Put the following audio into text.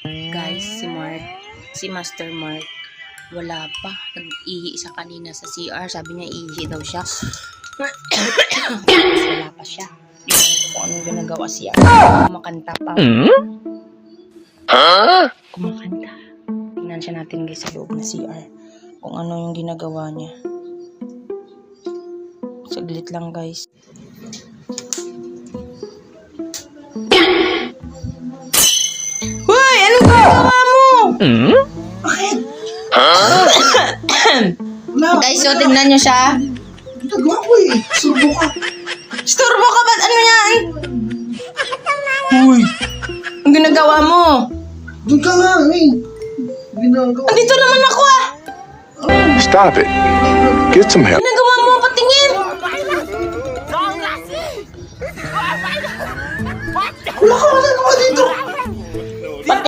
Guys, si Master Mark, wala pa. Nag-ihi isa kanina sa CR. Sabi niya, ihi daw siya. Wala pa siya. Hindi ko kung anong ginagawa siya. Kumakanta pa. Kumakanta. Tingnan siya natin guys sa loob na CR. Kung ano yung ginagawa niya. Saglit lang guys. Hoy! Anong ginagawa mo? Guys, so tignan nyo siya. Nagawa ko eh. Surbo ka. Storbo ka ba't ano yan? Uy. Ang ginagawa mo? Doon ka nga eh. Ginagawa. Andito naman ako ah. Stop it. Get some help. Ginagawa mo pa